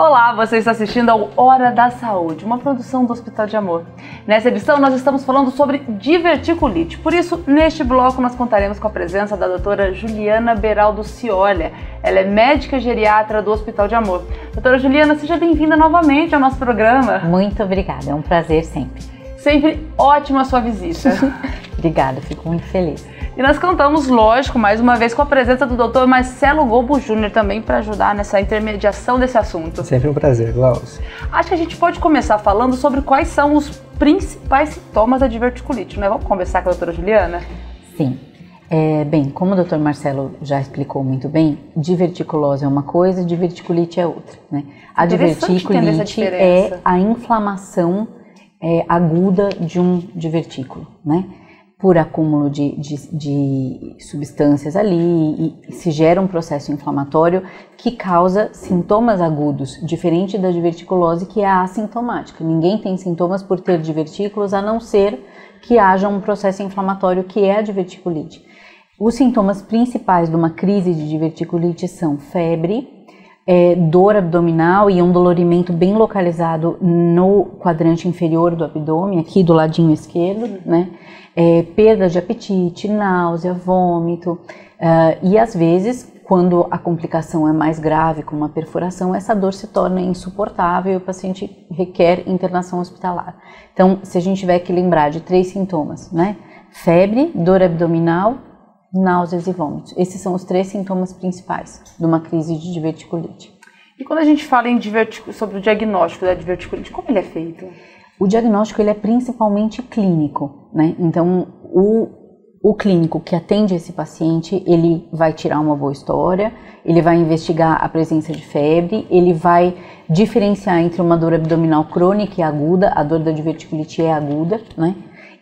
Olá, você está assistindo ao Hora da Saúde, uma produção do Hospital de Amor. Nessa edição nós estamos falando sobre diverticulite, por isso neste bloco nós contaremos com a presença da doutora Juliana Beraldo Ciolha. Ela é médica geriatra do Hospital de Amor. Doutora Juliana, seja bem-vinda novamente ao nosso programa. Muito obrigada, é um prazer sempre. Sempre ótima a sua visita. Obrigada, fico muito feliz. E nós contamos, lógico, mais uma vez com a presença do Dr. Marcelo Gobo Júnior também para ajudar nessa intermediação desse assunto. Sempre um prazer, Glaucio. Acho que a gente pode começar falando sobre quais são os principais sintomas da diverticulite, né? Vamos conversar com a doutora Juliana? Sim. Bem, como o Dr. Marcelo já explicou muito bem, diverticulose é uma coisa, diverticulite é outra, né? A diverticulite é a inflamação aguda de um divertículo, né? Por acúmulo de substâncias ali e se gera um processo inflamatório que causa sintomas agudos, diferente da diverticulose que é assintomática. Ninguém tem sintomas por ter divertículos a não ser que haja um processo inflamatório que é a diverticulite. Os sintomas principais de uma crise de diverticulite são febre, dor abdominal e um dolorimento bem localizado no quadrante inferior do abdômen, aqui do ladinho esquerdo, né? Perda de apetite, náusea, vômito e às vezes, quando a complicação é mais grave, como uma perfuração, essa dor se torna insuportável e o paciente requer internação hospitalar. Então, se a gente tiver que lembrar de 3 sintomas, né? Febre, dor abdominal, náuseas e vômitos. Esses são os 3 sintomas principais de uma crise de diverticulite. E quando a gente fala em sobre o diagnóstico da diverticulite, como ele é feito? O diagnóstico ele é principalmente clínico, né? Então, o clínico que atende esse paciente, ele vai tirar uma boa história, ele vai investigar a presença de febre, ele vai diferenciar entre uma dor abdominal crônica e aguda, a dor da diverticulite é aguda, né?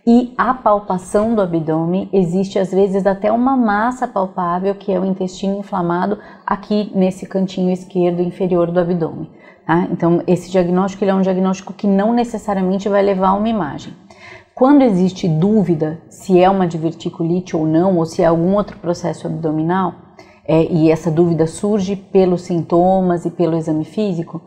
E a palpação do abdômen, existe às vezes até uma massa palpável que é o intestino inflamado aqui nesse cantinho esquerdo inferior do abdômen. Tá? Então esse diagnóstico ele é um diagnóstico que não necessariamente vai levar a uma imagem. Quando existe dúvida se é uma diverticulite ou não, ou se é algum outro processo abdominal, e essa dúvida surge pelos sintomas e pelo exame físico,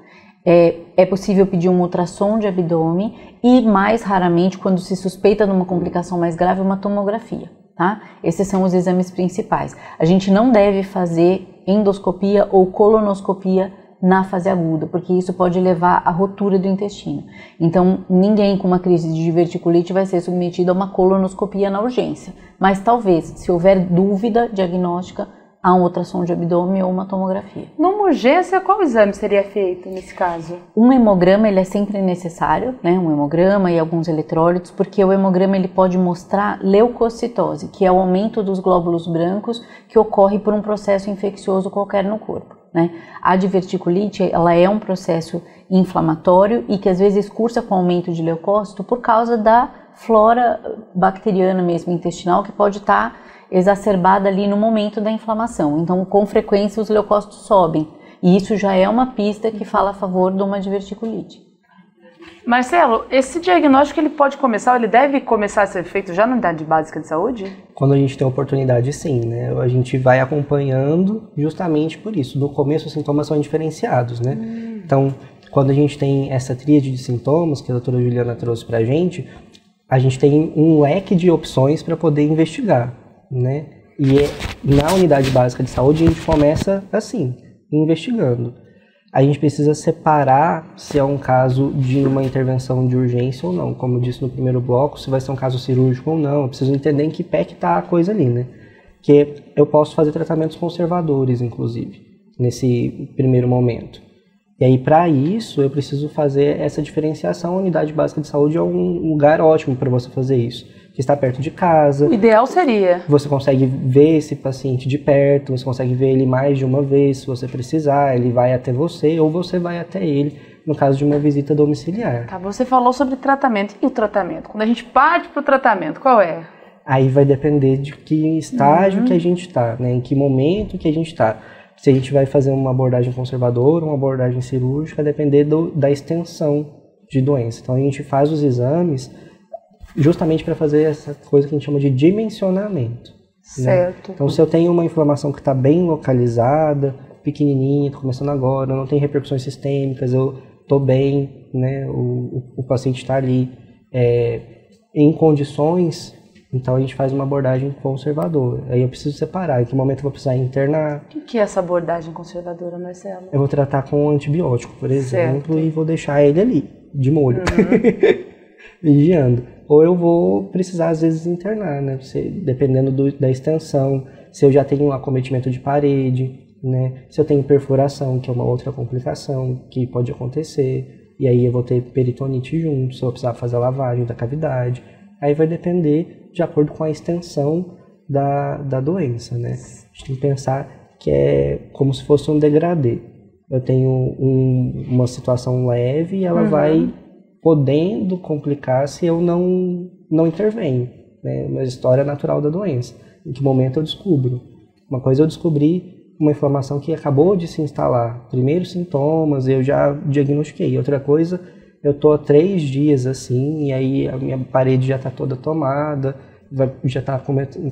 é possível pedir um ultrassom de abdômen e, mais raramente, quando se suspeita de uma complicação mais grave, uma tomografia, tá? Esses são os exames principais. A gente não deve fazer endoscopia ou colonoscopia na fase aguda, porque isso pode levar à rotura do intestino. Então, ninguém com uma crise de diverticulite vai ser submetido a uma colonoscopia na urgência, mas talvez, se houver dúvida diagnóstica, há um ultrassom de abdômen ou uma tomografia. Numa urgência, qual exame seria feito nesse caso? Um hemograma ele é sempre necessário, né? Um hemograma e alguns eletrólitos, porque o hemograma ele pode mostrar leucocitose, que é o aumento dos glóbulos brancos que ocorre por um processo infeccioso qualquer no corpo, né? A diverticulite ela é um processo inflamatório e que às vezes cursa com aumento de leucócito por causa da flora bacteriana mesmo intestinal que pode estar exacerbada ali no momento da inflamação. Então, com frequência, os leucócitos sobem. E isso já é uma pista que fala a favor de uma diverticulite. Marcelo, esse diagnóstico ele deve começar a ser feito já na unidade básica de saúde? Quando a gente tem oportunidade, sim, né? A gente vai acompanhando justamente por isso. No começo, os sintomas são diferenciados, né? Então, quando a gente tem essa tríade de sintomas que a doutora Juliana trouxe pra gente, a gente tem um leque de opções para poder investigar, né? E na unidade básica de saúde a gente começa assim, investigando. A gente precisa separar se é um caso de uma intervenção de urgência ou não. Como eu disse no primeiro bloco, se vai ser um caso cirúrgico ou não. Eu preciso entender em que pé que está a coisa ali, né? Que eu posso fazer tratamentos conservadores, inclusive, nesse primeiro momento. E aí, para isso, eu preciso fazer essa diferenciação. A unidade básica de saúde é um lugar ótimo para você fazer isso, que está perto de casa. O ideal seria. Você consegue ver esse paciente de perto, você consegue ver ele mais de uma vez, se você precisar, ele vai até você ou você vai até ele, no caso de uma visita domiciliar. Tá, você falou sobre tratamento. E o tratamento? Quando a gente parte para o tratamento, qual é? Aí vai depender de que estágio que a gente está, né? Em que momento que a gente está. Se a gente vai fazer uma abordagem conservadora, uma abordagem cirúrgica, depender da extensão de doença. Então a gente faz os exames justamente para fazer essa coisa que a gente chama de dimensionamento. Certo. Né? Então se eu tenho uma inflamação que está bem localizada, pequenininha, tô começando agora, não tem repercussões sistêmicas, eu tô bem, né? O paciente está ali em condições, então a gente faz uma abordagem conservadora. Aí eu preciso separar, em que momento eu vou precisar internar. O que é essa abordagem conservadora, Marcelo? Eu vou tratar com antibiótico, por exemplo, e vou deixar ele ali, de molho, vigiando. Ou eu vou precisar, às vezes, internar, né? Dependendo da extensão, se eu já tenho um acometimento de parede, né? Se eu tenho perfuração, que é uma outra complicação que pode acontecer, e aí eu vou ter peritonite junto, se eu precisar fazer a lavagem da cavidade. Aí vai depender de acordo com a extensão da doença, né? A gente tem que pensar que é como se fosse um degradê. Eu tenho uma situação leve e ela vai podendo complicar se eu não intervenho, né? Uma história natural da doença. Em que momento eu descubro? Uma coisa eu descobri uma inflamação que acabou de se instalar. Primeiros sintomas, eu já diagnostiquei. Outra coisa, eu tô há 3 dias assim, e aí a minha parede já está toda tomada, já está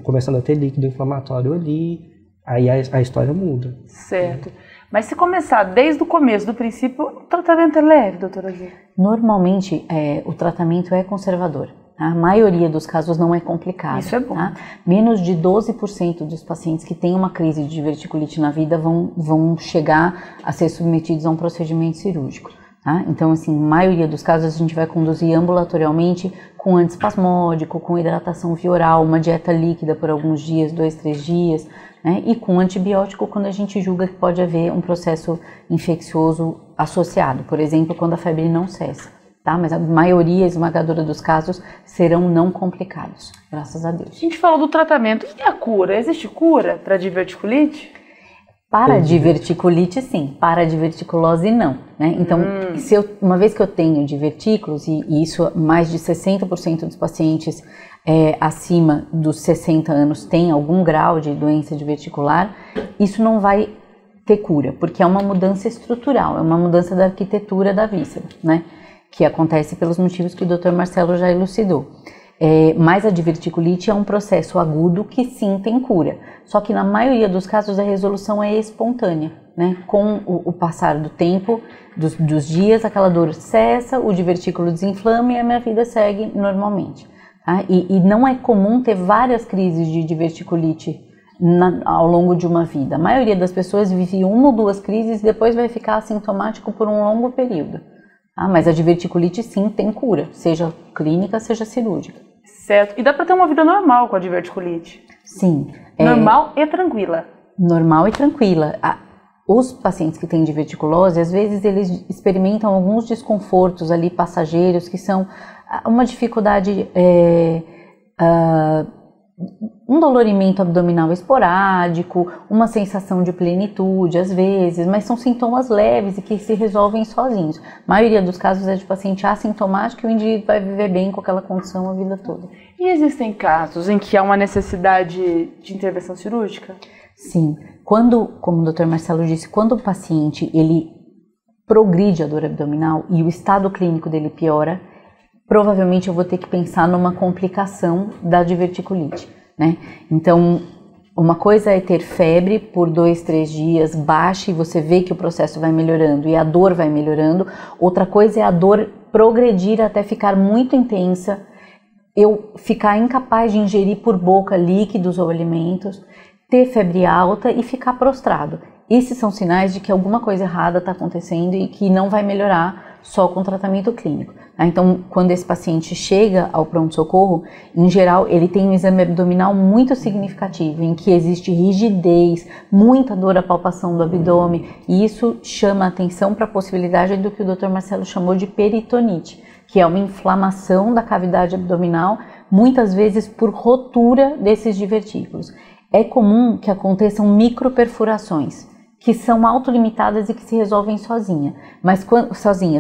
começando a ter líquido inflamatório ali, aí a história muda. Certo. Mas se começar desde o começo, do princípio, o tratamento é leve, doutora Zé? Normalmente, o tratamento é conservador. A maioria dos casos não é complicado. Isso é bom. Tá? Menos de 12% dos pacientes que têm uma crise de diverticulite na vida vão chegar a ser submetidos a um procedimento cirúrgico. Tá? Então, assim, na maioria dos casos a gente vai conduzir ambulatorialmente com antiespasmódico, com hidratação via oral, uma dieta líquida por alguns dias, 2, 3 dias, né? E com antibiótico quando a gente julga que pode haver um processo infeccioso associado, por exemplo, quando a febre não cessa. Tá? Mas a maioria esmagadora dos casos serão não complicados, graças a Deus. A gente falou do tratamento. E a cura? Existe cura para diverticulite? Para a diverticulite, sim. Para a diverticulose, não. Né? Então, uma vez que eu tenho divertículos, e isso mais de 60% dos pacientes acima dos 60 anos têm algum grau de doença diverticular, isso não vai ter cura, porque é uma mudança estrutural, é uma mudança da arquitetura da víscera, né? Que acontece pelos motivos que o Dr. Marcelo já elucidou. Mas a diverticulite é um processo agudo que sim tem cura, só que na maioria dos casos a resolução é espontânea, né? Com o passar do tempo, dos dias, aquela dor cessa, o divertículo desinflama e a minha vida segue normalmente. Tá? E não é comum ter várias crises de diverticulite ao longo de uma vida. A maioria das pessoas vive 1 ou 2 crises e depois vai ficar assintomático por um longo período. Mas a diverticulite sim tem cura, seja clínica, seja cirúrgica. Certo. E dá para ter uma vida normal com a diverticulite? Sim. Normal e tranquila. Normal e tranquila. Os pacientes que têm diverticulose, às vezes eles experimentam alguns desconfortos ali passageiros, que são uma dificuldade, um dolorimento abdominal esporádico, uma sensação de plenitude às vezes, mas são sintomas leves e que se resolvem sozinhos. A maioria dos casos é de paciente assintomático e o indivíduo vai viver bem com aquela condição a vida toda. E existem casos em que há uma necessidade de intervenção cirúrgica? Sim. Como o Dr. Marcelo disse, quando o paciente ele progride a dor abdominal e o estado clínico dele piora, provavelmente eu vou ter que pensar numa complicação da diverticulite, né? Então, uma coisa é ter febre por 2, 3 dias, baixa e você vê que o processo vai melhorando e a dor vai melhorando. Outra coisa é a dor progredir até ficar muito intensa, eu ficar incapaz de ingerir por boca líquidos ou alimentos, ter febre alta e ficar prostrado. Esses são sinais de que alguma coisa errada está acontecendo e que não vai melhorar só com tratamento clínico. Então, quando esse paciente chega ao pronto-socorro, em geral, ele tem um exame abdominal muito significativo, em que existe rigidez, muita dor à palpação do abdômen, e isso chama a atenção para a possibilidade do que o Dr. Marcelo chamou de peritonite, que é uma inflamação da cavidade abdominal, muitas vezes por rotura desses divertículos. É comum que aconteçam microperfurações, que são autolimitadas e que se resolvem sozinhas,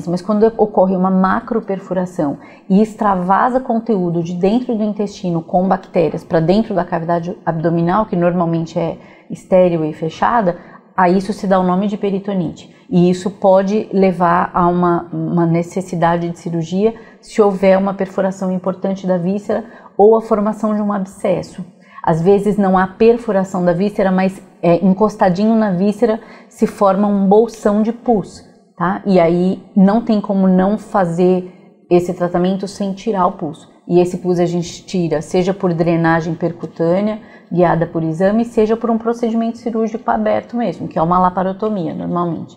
mas quando ocorre uma macroperfuração e extravasa conteúdo de dentro do intestino com bactérias para dentro da cavidade abdominal, que normalmente é estéril e fechada, a isso se dá o nome de peritonite. E isso pode levar a uma necessidade de cirurgia se houver uma perfuração importante da víscera ou a formação de um abscesso. Às vezes não há perfuração da víscera, mas encostadinho na víscera se forma um bolsão de pus, tá? E aí não tem como não fazer esse tratamento sem tirar o pus. E esse pus a gente tira, seja por drenagem percutânea, guiada por exame, seja por um procedimento cirúrgico aberto mesmo, que é uma laparotomia, normalmente,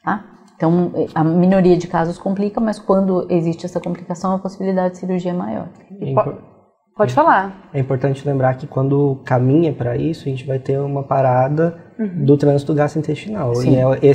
tá? Então, a minoria de casos complica, mas quando existe essa complicação, a possibilidade de cirurgia é maior. Pode falar. É importante lembrar que quando caminha para isso, a gente vai ter uma parada do trânsito gastrointestinal. Sim. E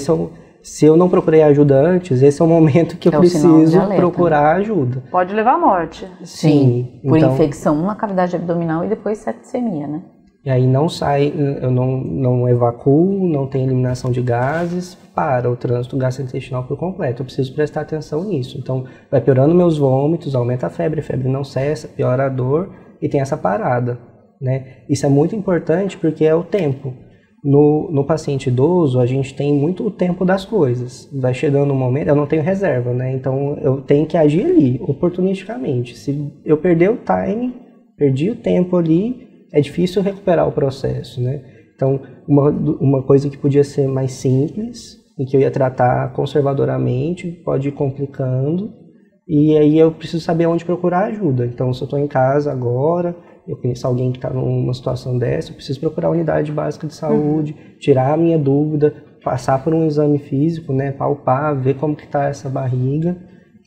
se eu não procurei ajuda antes, esse é o momento que eu preciso procurar ajuda. Pode levar à morte. Sim, por infecção na cavidade abdominal e depois septicemia, né? E aí não sai, eu não evacuo, não tem eliminação de gases para o trânsito gastrointestinal por completo. Eu preciso prestar atenção nisso. Então, vai piorando meus vômitos, aumenta a febre não cessa, piora a dor e tem essa parada, né? Isso é muito importante porque é o tempo. No paciente idoso, a gente tem muito o tempo das coisas. Vai chegando um momento, eu não tenho reserva, né? Então, eu tenho que agir ali, oportunisticamente. Se eu perder o time, perdi o tempo ali, é difícil recuperar o processo, né? Então, uma coisa que podia ser mais simples, em que eu ia tratar conservadoramente, pode ir complicando, e aí eu preciso saber onde procurar ajuda. Então, se eu estou em casa agora, eu conheço alguém que está numa situação dessa, eu preciso procurar a unidade básica de saúde, tirar a minha dúvida, passar por um exame físico, né? Palpar, ver como que está essa barriga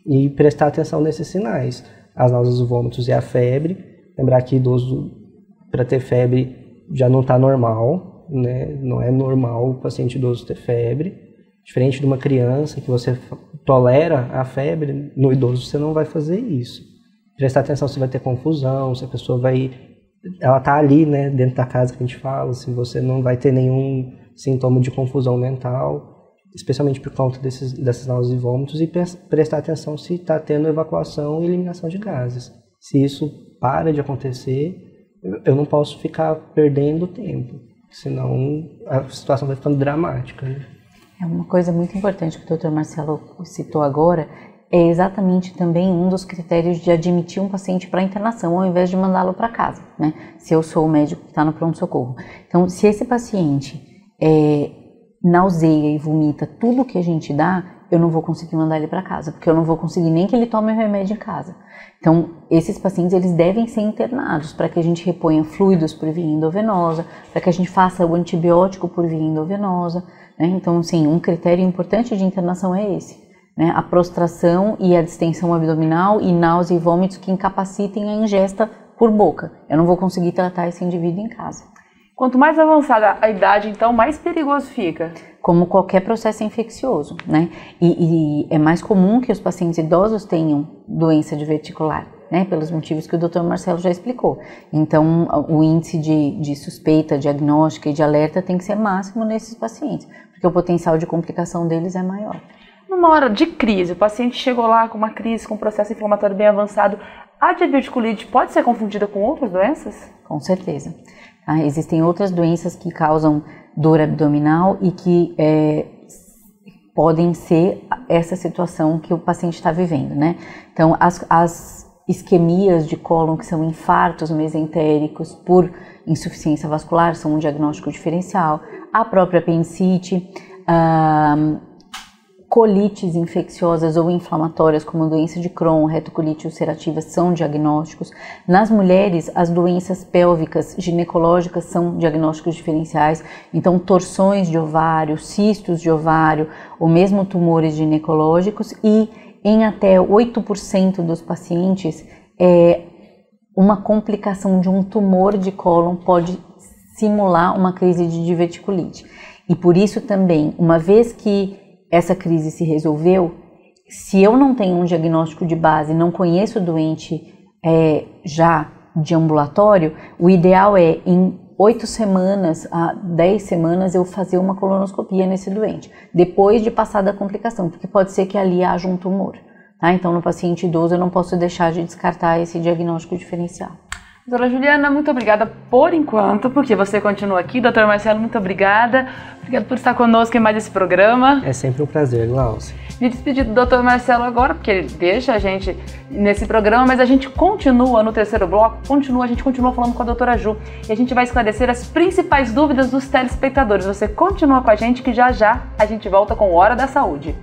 e prestar atenção nesses sinais. As náuseas, os vômitos e a febre. Lembrar que idoso, para ter febre, já não está normal, né? Não é normal o paciente idoso ter febre. Diferente de uma criança que você tolera a febre, no idoso você não vai fazer isso. Prestar atenção se vai ter confusão, se a pessoa ela está ali, né, dentro da casa que a gente fala, se você não vai ter nenhum sintoma de confusão mental, especialmente por conta dessas náuseas e vômitos, e prestar atenção se está tendo evacuação e eliminação de gases. Se isso para de acontecer, eu não posso ficar perdendo tempo, senão a situação vai ficando dramática, né? É uma coisa muito importante que o Dr. Marcelo citou agora, é exatamente também um dos critérios de admitir um paciente para internação, ao invés de mandá-lo para casa, né? Se eu sou o médico que está no pronto-socorro. Então, se esse paciente nauseia e vomita tudo que a gente dá, eu não vou conseguir mandar ele para casa, porque eu não vou conseguir nem que ele tome o remédio em casa. Então, esses pacientes, eles devem ser internados para que a gente reponha fluidos por via endovenosa, para que a gente faça o antibiótico por via endovenosa, né? Então, sim, um critério importante de internação é esse, né? A prostração e a distensão abdominal e náusea e vômitos que incapacitem a ingesta por boca. Eu não vou conseguir tratar esse indivíduo em casa. Quanto mais avançada a idade, então, mais perigoso fica. Como qualquer processo infeccioso, né? E é mais comum que os pacientes idosos tenham doença diverticular, né? Pelos motivos que o Dr. Marcelo já explicou. Então, o índice de suspeita, diagnóstica e de alerta tem que ser máximo nesses pacientes, porque o potencial de complicação deles é maior. Numa hora de crise, o paciente chegou lá com uma crise, com um processo inflamatório bem avançado, a diverticulite pode ser confundida com outras doenças? Com certeza. Existem outras doenças que causam dor abdominal e que podem ser essa situação que o paciente está vivendo, né? Então, as isquemias de cólon, que são infartos mesentéricos por insuficiência vascular, são um diagnóstico diferencial. A própria apendicite, colites infecciosas ou inflamatórias, como doença de Crohn, retocolite ulcerativa, são diagnósticos. Nas mulheres, as doenças pélvicas ginecológicas são diagnósticos diferenciais. Então, torções de ovário, cistos de ovário, ou mesmo tumores ginecológicos. E em até 8% dos pacientes, uma complicação de um tumor de cólon pode simular uma crise de diverticulite. E por isso também, uma vez que essa crise se resolveu, se eu não tenho um diagnóstico de base, não conheço o doente já de ambulatório, o ideal é em 8 semanas a 10 semanas eu fazer uma colonoscopia nesse doente, depois de passar da complicação, porque pode ser que ali haja um tumor, tá? Então no paciente idoso eu não posso deixar de descartar esse diagnóstico diferencial. Doutora Juliana, muito obrigada por enquanto, porque você continua aqui. Doutor Marcelo, muito obrigada. Obrigada por estar conosco em mais esse programa. É sempre um prazer, Glaucia. Me despedir do Dr. Marcelo agora, porque ele deixa a gente nesse programa, mas a gente continua no terceiro bloco, a gente continua falando com a doutora Ju e a gente vai esclarecer as principais dúvidas dos telespectadores. Você continua com a gente que já já a gente volta com Hora da Saúde.